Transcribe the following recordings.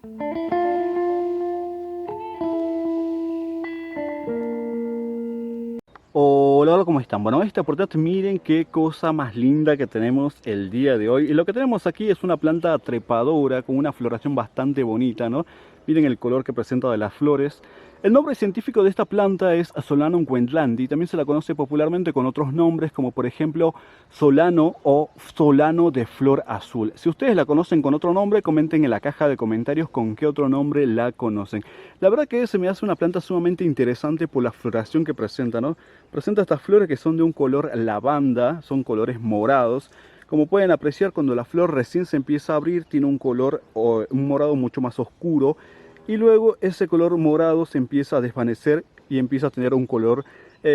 Hola, hola, ¿cómo están? Bueno, esta oportunidad, miren qué cosa más linda que tenemos el día de hoy. Y lo que tenemos aquí es una planta trepadora con una floración bastante bonita, ¿no? Miren el color que presenta de las flores. El nombre científico de esta planta es Solanum queenslandii. También se la conoce popularmente con otros nombres como por ejemplo Solano o Solano de flor azul. Si ustedes la conocen con otro nombre, comenten en la caja de comentarios con qué otro nombre la conocen. La verdad que se me hace una planta sumamente interesante por la floración que presenta, ¿no? Presenta estas flores que son de un color lavanda, son colores morados. Como pueden apreciar, cuando la flor recién se empieza a abrir, tiene un color un morado mucho más oscuro. Y luego ese color morado se empieza a desvanecer y empieza a tener un color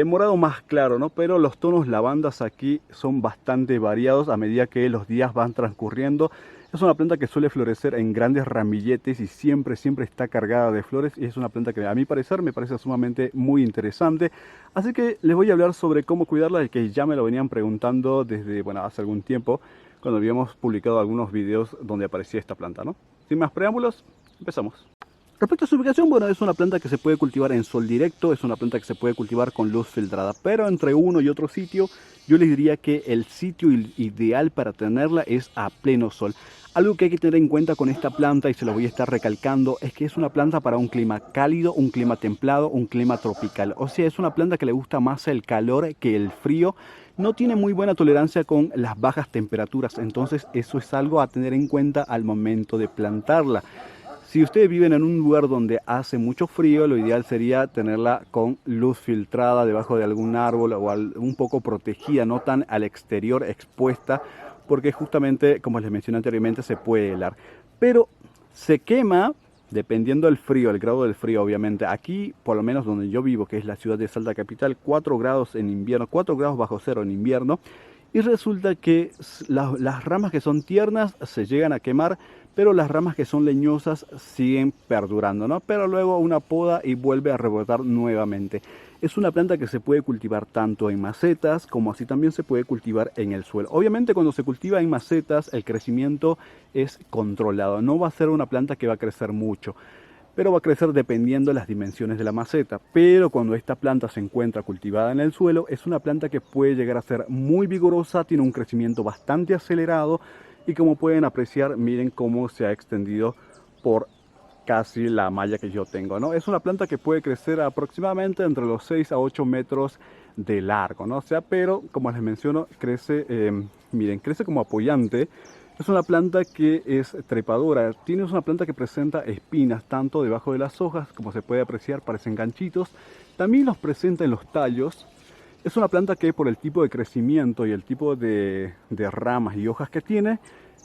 morado más claro, ¿no? Pero los tonos lavandas aquí son bastante variados a medida que los días van transcurriendo. Es una planta que suele florecer en grandes ramilletes y siempre está cargada de flores, y es una planta que a mi parecer me parece sumamente muy interesante. Así que les voy a hablar sobre cómo cuidarla, que ya me lo venían preguntando desde, bueno, hace algún tiempo, cuando habíamos publicado algunos videos donde aparecía esta planta, ¿no? Sin más preámbulos, empezamos. Respecto a su ubicación, bueno, es una planta que se puede cultivar en sol directo, es una planta que se puede cultivar con luz filtrada, pero entre uno y otro sitio, yo les diría que el sitio ideal para tenerla es a pleno sol. Algo que hay que tener en cuenta con esta planta, y se lo voy a estar recalcando, es que es una planta para un clima cálido, un clima templado, un clima tropical. O sea, es una planta que le gusta más el calor que el frío. No tiene muy buena tolerancia con las bajas temperaturas, entonces eso es algo a tener en cuenta al momento de plantarla. Si ustedes viven en un lugar donde hace mucho frío, lo ideal sería tenerla con luz filtrada debajo de algún árbol o un poco protegida, no tan al exterior expuesta, porque justamente, como les mencioné anteriormente, se puede helar. Pero se quema dependiendo del frío, el grado del frío, obviamente. Aquí, por lo menos donde yo vivo, que es la ciudad de Salta Capital, 4 grados en invierno, 4 grados bajo cero en invierno. Y resulta que las ramas que son tiernas se llegan a quemar, pero las ramas que son leñosas siguen perdurando, ¿no? Pero luego una poda y vuelve a rebrotar nuevamente. Es una planta que se puede cultivar tanto en macetas como así también se puede cultivar en el suelo. Obviamente cuando se cultiva en macetas el crecimiento es controlado, no va a ser una planta que va a crecer mucho, pero va a crecer dependiendo de las dimensiones de la maceta. Pero cuando esta planta se encuentra cultivada en el suelo, es una planta que puede llegar a ser muy vigorosa, tiene un crecimiento bastante acelerado, y como pueden apreciar, miren cómo se ha extendido por casi la malla que yo tengo, ¿no? Es una planta que puede crecer aproximadamente entre los 6 a 8 metros de largo, ¿no? O sea, pero como les menciono, crece, miren, crece como apoyante. Es una planta que es trepadora, es una planta que presenta espinas tanto debajo de las hojas, como se puede apreciar, parecen ganchitos. También los presenta en los tallos. Es una planta que por el tipo de crecimiento y el tipo de ramas y hojas que tiene,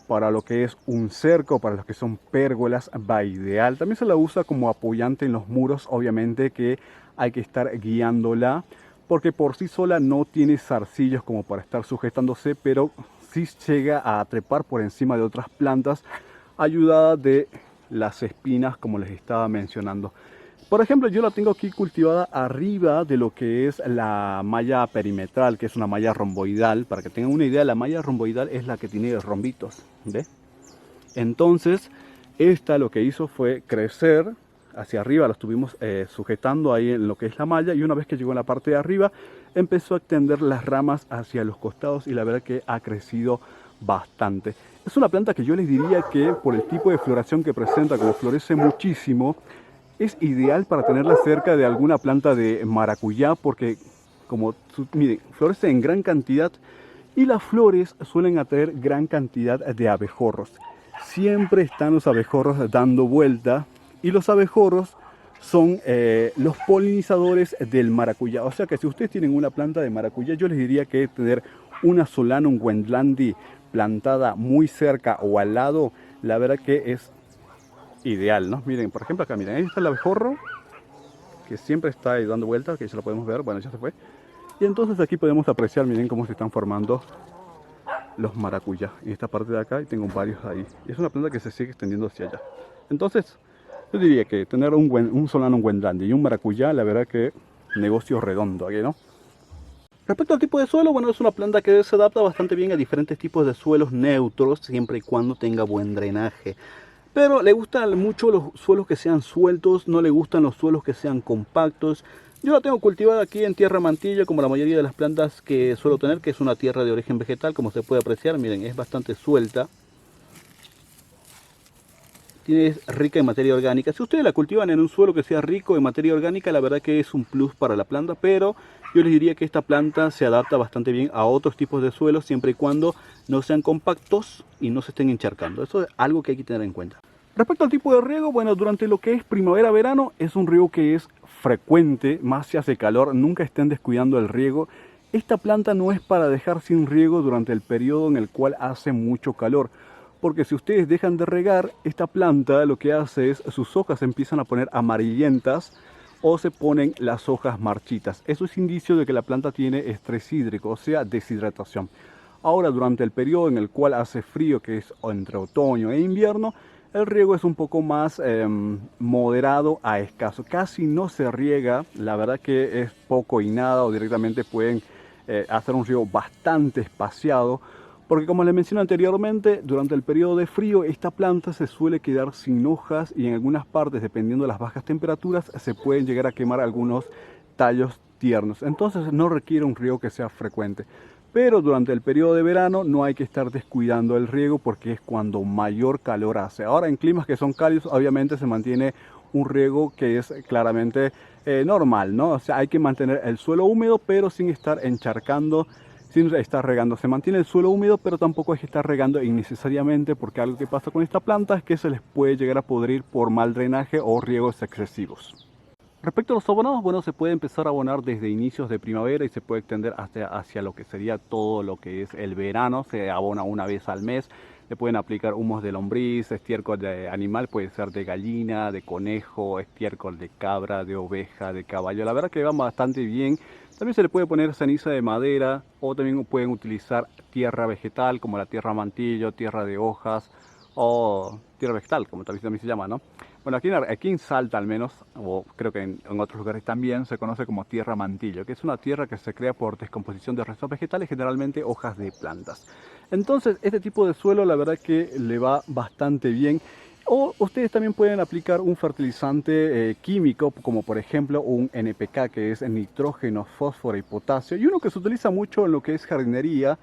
para lo que es un cerco, para los que son pérgolas, va ideal. También se la usa como apoyante en los muros, obviamente que hay que estar guiándola, porque por sí sola no tiene zarcillos como para estar sujetándose, pero sí llega a trepar por encima de otras plantas, ayudada de las espinas, como les estaba mencionando. Por ejemplo, yo la tengo aquí cultivada arriba de lo que es la malla perimetral, que es una malla romboidal. Para que tengan una idea, la malla romboidal es la que tiene rombitos, ¿ve? Entonces, esta lo que hizo fue crecer hacia arriba, la estuvimos sujetando ahí en lo que es la malla, y una vez que llegó en la parte de arriba, empezó a extender las ramas hacia los costados, y la verdad que ha crecido bastante. Es una planta que yo les diría que por el tipo de floración que presenta, como florece muchísimo, es ideal para tenerla cerca de alguna planta de maracuyá, porque como miren, florece en gran cantidad, y las flores suelen atraer gran cantidad de abejorros. Siempre están los abejorros dando vuelta, y los abejorros son los polinizadores del maracuyá. O sea que si ustedes tienen una planta de maracuyá, yo les diría que tener una Solanum queenslandii plantada muy cerca o al lado, la verdad que es ideal, ¿no? Miren, por ejemplo acá, miren, ahí está el abejorro, que siempre está ahí dando vueltas, que ya lo podemos ver, bueno, ya se fue. Y entonces aquí podemos apreciar, miren cómo se están formando los maracuyá en esta parte de acá, y tengo varios ahí. Y es una planta que se sigue extendiendo hacia allá. Entonces, yo diría que tener un Solanum queenslandii y un maracuyá, la verdad que negocio redondo aquí, ¿no? Respecto al tipo de suelo, bueno, es una planta que se adapta bastante bien a diferentes tipos de suelos neutros, siempre y cuando tenga buen drenaje. pero le gustan mucho los suelos que sean sueltos, no le gustan los suelos que sean compactos. Yo la tengo cultivada aquí en tierra mantilla, como la mayoría de las plantas que suelo tener, que es una tierra de origen vegetal, como se puede apreciar. Miren, es bastante suelta. Es rica en materia orgánica. Si ustedes la cultivan en un suelo que sea rico en materia orgánica, la verdad que es un plus para la planta, pero yo les diría que esta planta se adapta bastante bien a otros tipos de suelos, siempre y cuando no sean compactos y no se estén encharcando. Eso es algo que hay que tener en cuenta. Respecto al tipo de riego, bueno, durante lo que es primavera-verano es un riego que es frecuente, más si hace calor, nunca estén descuidando el riego. Esta planta no es para dejar sin riego durante el periodo en el cual hace mucho calor, porque si ustedes dejan de regar, esta planta lo que hace es sus hojas se empiezan a poner amarillentas o se ponen las hojas marchitas. Eso es indicio de que la planta tiene estrés hídrico, o sea, deshidratación. Ahora, durante el periodo en el cual hace frío, que es entre otoño e invierno, el riego es un poco más moderado a escaso. Casi no se riega, la verdad que es poco y nada, o directamente pueden hacer un riego bastante espaciado, porque como les mencioné anteriormente, durante el periodo de frío esta planta se suele quedar sin hojas y en algunas partes, dependiendo de las bajas temperaturas, se pueden llegar a quemar algunos tallos tiernos. Entonces no requiere un riego que sea frecuente. Pero durante el periodo de verano no hay que estar descuidando el riego porque es cuando mayor calor hace. Ahora en climas que son cálidos obviamente se mantiene un riego que es claramente normal, ¿no? O sea, hay que mantener el suelo húmedo pero sin estar encharcando, sin estar regando. Se mantiene el suelo húmedo pero tampoco hay que estar regando innecesariamente, porque algo que pasa con esta planta es que se les puede llegar a podrir por mal drenaje o riegos excesivos. Respecto a los abonados, bueno, se puede empezar a abonar desde inicios de primavera y se puede extender hacia lo que sería todo lo que es el verano. Se abona una vez al mes. Le pueden aplicar humos de lombriz, estiércol de animal, puede ser de gallina, de conejo, estiércol de cabra, de oveja, de caballo. La verdad que va bastante bien. También se le puede poner ceniza de madera, o también pueden utilizar tierra vegetal como la tierra mantillo, tierra de hojas o tierra vegetal, como también se llama, ¿no? Bueno, aquí en Salta al menos, o creo que en otros lugares también, se conoce como tierra mantillo, que es una tierra que se crea por descomposición de restos vegetales, generalmente hojas de plantas. Entonces, este tipo de suelo la verdad que le va bastante bien. O ustedes también pueden aplicar un fertilizante químico, como por ejemplo un NPK, que es nitrógeno, fósforo y potasio. Y uno que se utiliza mucho en lo que es jardinería,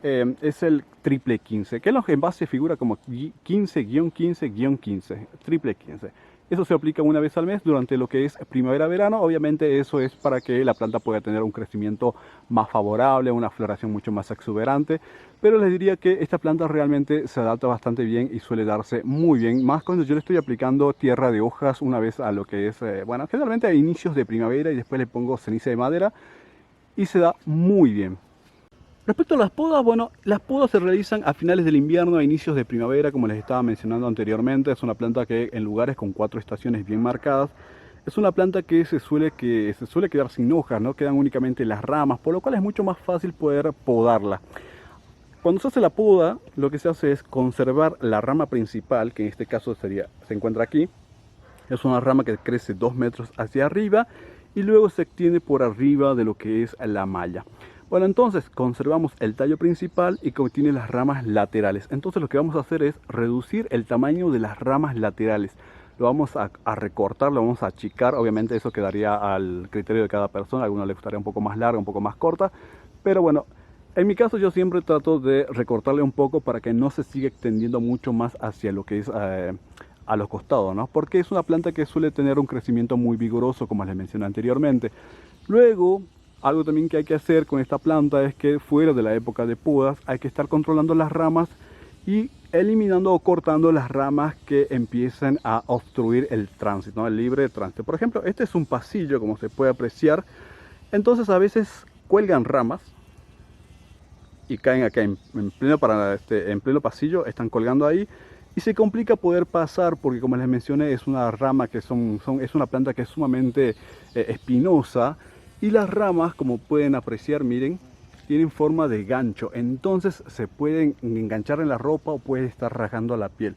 es el triple 15, que en los envases figura como 15-15-15, triple 15. Eso se aplica una vez al mes durante lo que es primavera-verano. Obviamente eso es para que la planta pueda tener un crecimiento más favorable, una floración mucho más exuberante. Pero les diría que esta planta realmente se adapta bastante bien y suele darse muy bien. Más cuando yo le estoy aplicando tierra de hojas una vez a lo que es, bueno, generalmente a inicios de primavera, y después le pongo ceniza de madera y se da muy bien. Respecto a las podas, bueno, las podas se realizan a finales del invierno, a inicios de primavera, como les estaba mencionando anteriormente. Es una planta que en lugares con 4 estaciones bien marcadas, es una planta que se suele quedar sin hojas, ¿no? Quedan únicamente las ramas, por lo cual es mucho más fácil poder podarla. Cuando se hace la poda, lo que se hace es conservar la rama principal, que en este caso se encuentra aquí. Es una rama que crece 2 metros hacia arriba y luego se extiende por arriba de lo que es la malla. Bueno, entonces conservamos el tallo principal y contiene las ramas laterales. Entonces lo que vamos a hacer es reducir el tamaño de las ramas laterales. Lo vamos a recortar, lo vamos a achicar. Obviamente eso quedaría al criterio de cada persona. A algunos les gustaría un poco más larga, un poco más corta. Pero bueno, en mi caso yo siempre trato de recortarle un poco para que no se siga extendiendo mucho más hacia lo que es a los costados, ¿no? Porque es una planta que suele tener un crecimiento muy vigoroso, como les mencioné anteriormente. Luego, algo también que hay que hacer con esta planta es que fuera de la época de podas hay que estar controlando las ramas y eliminando o cortando las ramas que empiecen a obstruir el tránsito, ¿no? El libre tránsito. Por ejemplo, este es un pasillo, como se puede apreciar. Entonces a veces cuelgan ramas y caen acá en pleno pasillo, están colgando ahí. Y se complica poder pasar porque, como les mencioné, es una rama que es una planta que es sumamente espinosa. Y las ramas, como pueden apreciar, miren, tienen forma de gancho. Entonces se pueden enganchar en la ropa o puede estar rajando la piel.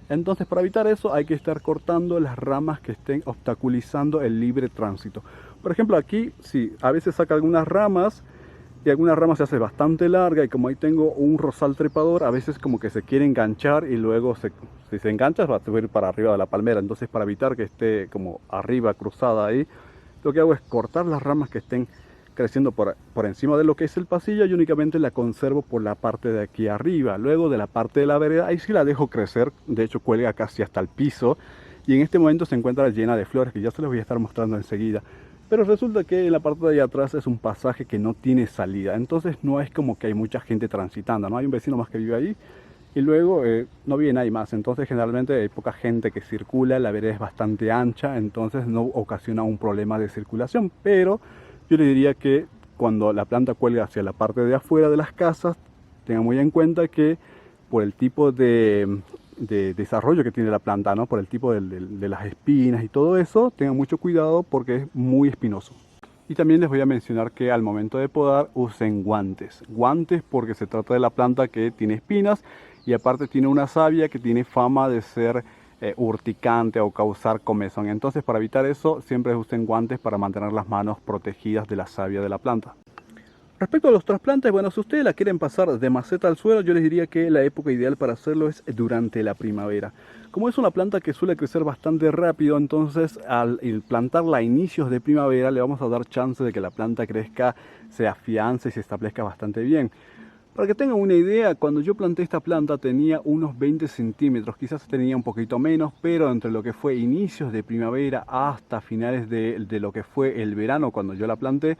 Entonces, para evitar eso hay que estar cortando las ramas que estén obstaculizando el libre tránsito. Por ejemplo, aquí, sí, a veces saca algunas ramas y algunas ramas se hace bastante larga, y como ahí tengo un rosal trepador, a veces como que se quiere enganchar y luego si se engancha va a subir para arriba de la palmera. Entonces, para evitar que esté como arriba cruzada ahí, lo que hago es cortar las ramas que estén creciendo por encima de lo que es el pasillo, y únicamente la conservo por la parte de aquí arriba. Luego de la parte de la vereda, ahí sí la dejo crecer, de hecho cuelga casi hasta el piso, y en este momento se encuentra llena de flores, que ya se les voy a estar mostrando enseguida. Pero resulta que en la parte de allá atrás es un pasaje que no tiene salida, entonces no es como que hay mucha gente transitando, no hay un vecino más que vive ahí, y luego no vive nadie más. Entonces generalmente hay poca gente que circula, la vereda es bastante ancha, entonces no ocasiona un problema de circulación. Pero yo le diría que cuando la planta cuelga hacia la parte de afuera de las casas, tengan muy en cuenta que por el tipo de desarrollo que tiene la planta, ¿no? Por el tipo de las espinas y todo eso, tengan mucho cuidado porque es muy espinoso. Y también les voy a mencionar que al momento de podar usen guantes. Guantes porque se trata de la planta que tiene espinas, y aparte tiene una savia que tiene fama de ser urticante o causar comezón. Entonces, para evitar eso, siempre usen guantes para mantener las manos protegidas de la savia de la planta. Respecto a los trasplantes, bueno, si ustedes la quieren pasar de maceta al suelo, yo les diría que la época ideal para hacerlo es durante la primavera. Como es una planta que suele crecer bastante rápido, entonces al plantarla a inicios de primavera le vamos a dar chance de que la planta crezca, se afiance y se establezca bastante bien. Para que tengan una idea, cuando yo planté esta planta tenía unos 20 centímetros, quizás tenía un poquito menos, pero entre lo que fue inicios de primavera hasta finales de lo que fue el verano cuando yo la planté,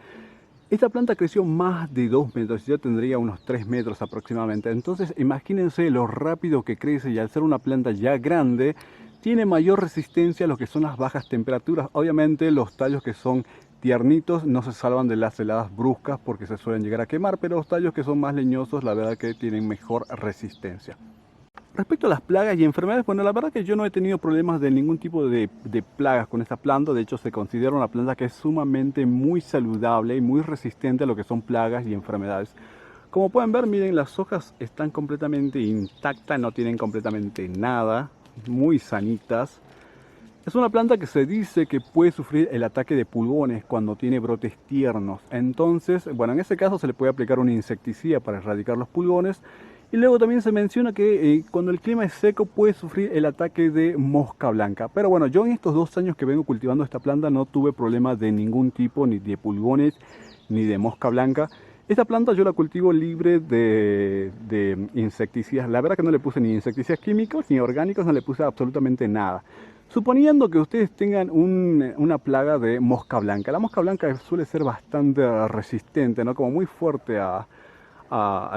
esta planta creció más de 2 metros, ya tendría unos 3 metros aproximadamente. Entonces imagínense lo rápido que crece, y al ser una planta ya grande, tiene mayor resistencia a lo que son las bajas temperaturas. Obviamente los tallos que son tiernitos no se salvan de las heladas bruscas porque se suelen llegar a quemar, pero los tallos que son más leñosos, la verdad que tienen mejor resistencia. Respecto a las plagas y enfermedades, bueno, la verdad que yo no he tenido problemas de ningún tipo de plagas con esta planta. De hecho, se considera una planta que es sumamente muy saludable y muy resistente a lo que son plagas y enfermedades. Como pueden ver, miren, las hojas están completamente intactas, no tienen completamente nada, muy sanitas. Es una planta que se dice que puede sufrir el ataque de pulgones cuando tiene brotes tiernos. Entonces, bueno, en ese caso se le puede aplicar un insecticida para erradicar los pulgones. Y luego también se menciona que cuando el clima es seco puede sufrir el ataque de mosca blanca. Pero bueno, yo en estos 2 años que vengo cultivando esta planta no tuve problemas de ningún tipo, ni de pulgones, ni de mosca blanca. Esta planta yo la cultivo libre de insecticidas. La verdad que no le puse ni insecticidas químicos ni orgánicos, no le puse absolutamente nada. Suponiendo que ustedes tengan una plaga de mosca blanca. La mosca blanca suele ser bastante resistente, ¿no? Como muy fuerte a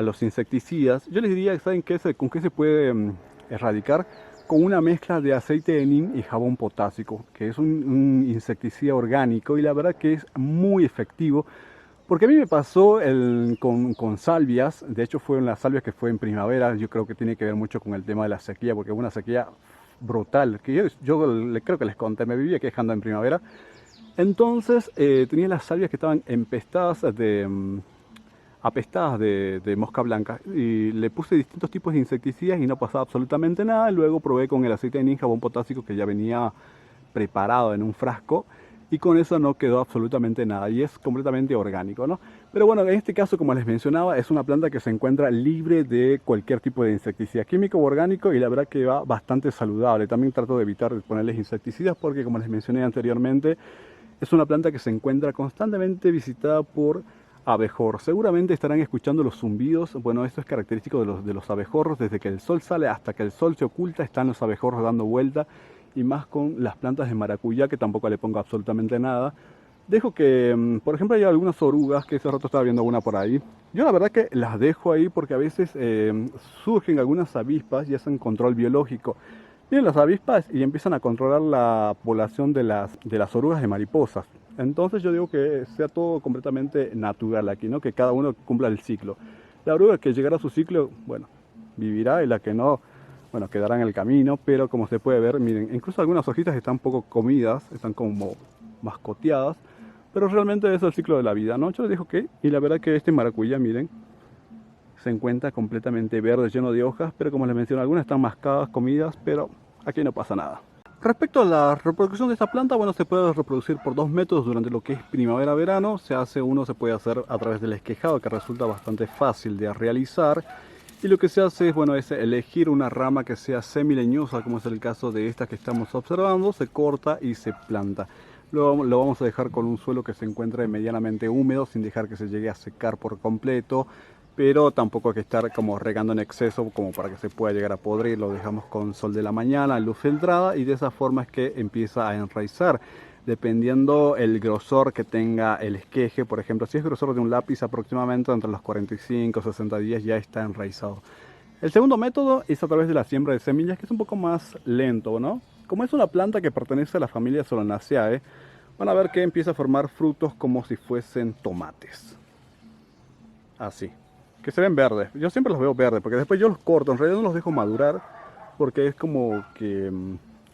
los insecticidas. Yo les diría, ¿saben qué? ¿Con qué se puede erradicar? Con una mezcla de aceite de neem y jabón potásico, que es un insecticida orgánico, y la verdad que es muy efectivo. Porque a mí me pasó con salvias. De hecho fue una salvia que fue en primavera. Yo creo que tiene que ver mucho con el tema de la sequía, porque hubo una sequía brutal, que yo creo que les conté, me vivía quejando en primavera. Entonces tenía las salvias que estaban apestadas de mosca blanca, y le puse distintos tipos de insecticidas y no pasaba absolutamente nada. Luego probé con el aceite de neem, jabón potásico que ya venía preparado en un frasco, y con eso no quedó absolutamente nada, y es completamente orgánico, ¿no? Pero bueno, en este caso, como les mencionaba, es una planta que se encuentra libre de cualquier tipo de insecticida químico o orgánico, y la verdad que va bastante saludable. También trato de evitar ponerles insecticidas porque, como les mencioné anteriormente, es una planta que se encuentra constantemente visitada por abejorros. Seguramente estarán escuchando los zumbidos. Bueno, esto es característico de los abejorros. Desde que el sol sale hasta que el sol se oculta, están los abejorros dando vuelta, y más con las plantas de maracuyá, que tampoco le pongo absolutamente nada. Dejo que, por ejemplo, hay algunas orugas, que hace rato estaba viendo una por ahí. Yo la verdad que las dejo ahí porque a veces surgen algunas avispas y hacen control biológico. Vienen las avispas y empiezan a controlar la población de las orugas de mariposas. Entonces yo digo que sea todo completamente natural aquí, ¿no? Que cada uno cumpla el ciclo. La oruga que llegará a su ciclo, bueno, vivirá, y la que no, bueno, quedará en el camino. Pero como se puede ver, miren, incluso algunas hojitas están poco comidas, están como mascoteadas, pero realmente es el ciclo de la vida, ¿no? Yo les digo que, y la verdad que este maracuyá, miren, se encuentra completamente verde, lleno de hojas, pero como les mencioné, algunas están mascadas, comidas, pero aquí no pasa nada. Respecto a la reproducción de esta planta, bueno, se puede reproducir por dos métodos durante lo que es primavera-verano. Se puede hacer a través del esquejado, que resulta bastante fácil de realizar. Y lo que se hace es, bueno, es elegir una rama que sea semileñosa, como es el caso de esta que estamos observando. Se corta y se planta. Luego lo vamos a dejar con un suelo que se encuentre medianamente húmedo, sin dejar que se llegue a secar por completo, pero tampoco hay que estar como regando en exceso como para que se pueda llegar a podrir. Lo dejamos con sol de la mañana, luz filtrada, y de esa forma es que empieza a enraizar. Dependiendo el grosor que tenga el esqueje, por ejemplo, si es grosor de un lápiz, aproximadamente entre los 45 y 60 días ya está enraizado. El segundo método es a través de la siembra de semillas, que es un poco más lento, ¿no? Como es una planta que pertenece a la familia Solanaceae, van a ver que empieza a formar frutos como si fuesen tomates. Así, que se ven verdes. Yo siempre los veo verdes, porque después yo los corto, en realidad no los dejo madurar, porque es como que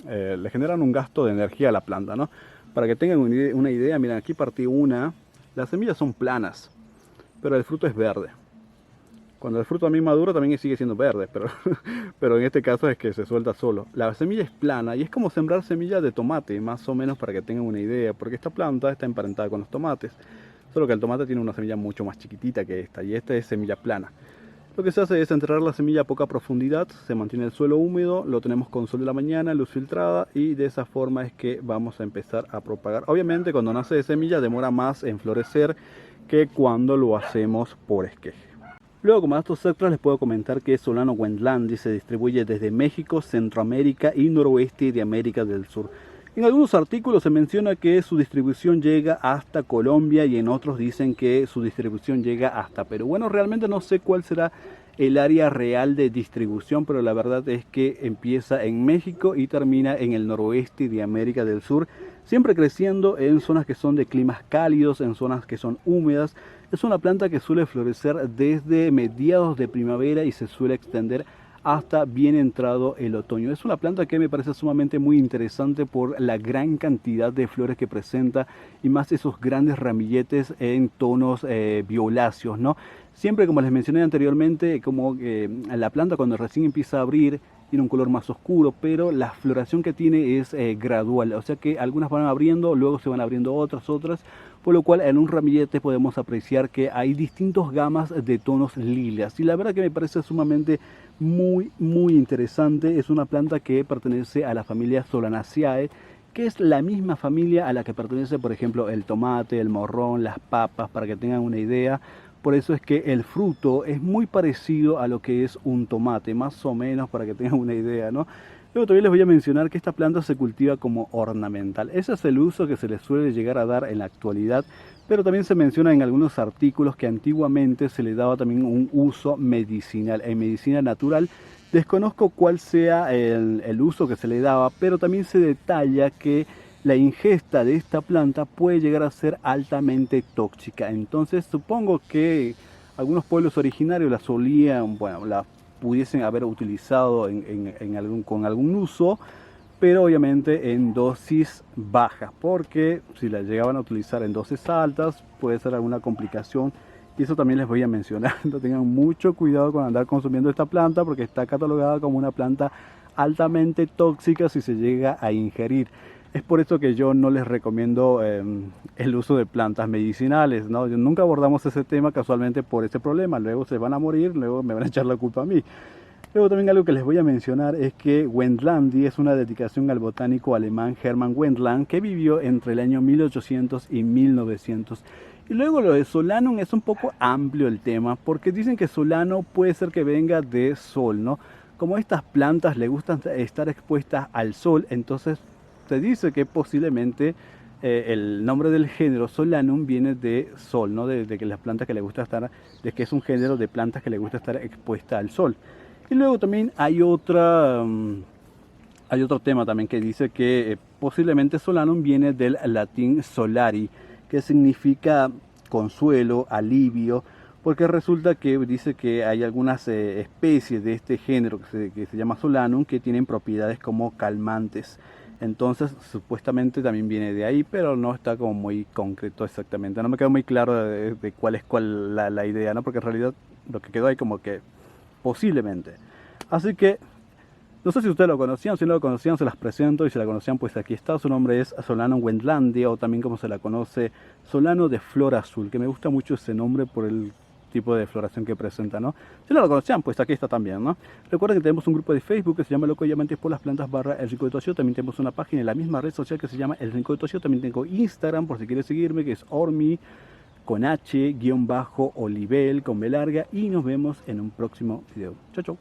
le generan un gasto de energía a la planta, ¿no? Para que tengan una idea, miren, aquí partí una. Las semillas son planas, pero el fruto es verde. Cuando el fruto a mí madura también sigue siendo verde, pero en este caso es que se suelta solo. La semilla es plana y es como sembrar semillas de tomate, más o menos, para que tengan una idea, porque esta planta está emparentada con los tomates. Solo que el tomate tiene una semilla mucho más chiquitita que esta, y esta es semilla plana. Lo que se hace es enterrar la semilla a poca profundidad, se mantiene el suelo húmedo, lo tenemos con sol de la mañana, luz filtrada, y de esa forma es que vamos a empezar a propagar. Obviamente cuando nace de semilla demora más en florecer que cuando lo hacemos por esqueje. Luego, como datos extras, les puedo comentar que Solano wendlandi se distribuye desde México, Centroamérica y noroeste de América del Sur. En algunos artículos se menciona que su distribución llega hasta Colombia, y en otros dicen que su distribución llega hasta Perú. Bueno, realmente no sé cuál será el área real de distribución, pero la verdad es que empieza en México y termina en el noroeste de América del Sur, siempre creciendo en zonas que son de climas cálidos, en zonas que son húmedas. Es una planta que suele florecer desde mediados de primavera y se suele extender hasta bien entrado el otoño. Es una planta que me parece sumamente muy interesante por la gran cantidad de flores que presenta, y más esos grandes ramilletes en tonos violáceos, ¿no? Siempre, como les mencioné anteriormente, como la planta cuando recién empieza a abrir tiene un color más oscuro, pero la floración que tiene es gradual, o sea que algunas van abriendo, luego se van abriendo otras, por lo cual en un ramillete podemos apreciar que hay distintas gamas de tonos lilas, y la verdad que me parece sumamente muy interesante. Es una planta que pertenece a la familia Solanaceae, que es la misma familia a la que pertenece, por ejemplo, el tomate, el morrón, las papas, para que tengan una idea. Por eso es que el fruto es muy parecido a lo que es un tomate, más o menos, para que tengan una idea, ¿no? Luego también les voy a mencionar que esta planta se cultiva como ornamental. Ese es el uso que se le suele llegar a dar en la actualidad, pero también se menciona en algunos artículos que antiguamente se le daba también un uso medicinal, en medicina natural. Desconozco cuál sea el uso que se le daba, pero también se detalla que la ingesta de esta planta puede llegar a ser altamente tóxica. Entonces supongo que algunos pueblos originarios la solían, bueno, la pudiesen haber utilizado con algún uso, pero obviamente en dosis bajas, porque si la llegaban a utilizar en dosis altas puede ser alguna complicación, y eso también les voy a mencionar. Entonces tengan mucho cuidado con andar consumiendo esta planta, porque está catalogada como una planta altamente tóxica si se llega a ingerir. Es por eso que yo no les recomiendo el uso de plantas medicinales, ¿no? Nunca abordamos ese tema casualmente por ese problema. Luego se van a morir, luego me van a echar la culpa a mí. Luego también algo que les voy a mencionar es que Wendlandi es una dedicación al botánico alemán Hermann Wendland, que vivió entre el año 1800 y 1900. Y luego lo de Solanum es un poco amplio el tema, porque dicen que Solano puede ser que venga de sol, ¿no? Como estas plantas le gustan estar expuestas al sol, entonces se dice que posiblemente el nombre del género Solanum viene de sol, ¿no? De que las plantas que le gusta estar, de que es un género de plantas que le gusta estar expuesta al sol. Y luego también hay otro tema también que dice que posiblemente Solanum viene del latín solari, que significa consuelo, alivio, porque resulta que dice que hay algunas especies de este género que se llama Solanum que tienen propiedades como calmantes. Entonces supuestamente también viene de ahí, pero no está como muy concreto exactamente. No me quedó muy claro de cuál es la idea, ¿no? Porque en realidad lo que quedó ahí como que posiblemente. Así que No sé si ustedes lo conocían, si no lo conocían se las presento y si la conocían pues aquí está. Su nombre es Solano Wendlandia o también como se la conoce Solano de Flor Azul, que me gusta mucho ese nombre por el tipo de floración que presenta, ¿no? Si no lo conocían, pues aquí está también, ¿no? Recuerden que tenemos un grupo de Facebook que se llama Loco y Amantes por las Plantas / El Rincón de Toshio. También tenemos una página en la misma red social que se llama El Rincón de Toshio. También tengo Instagram por si quieres seguirme, que es Ormi con H, _Olivel con B larga. Y nos vemos en un próximo video. Chau, chau.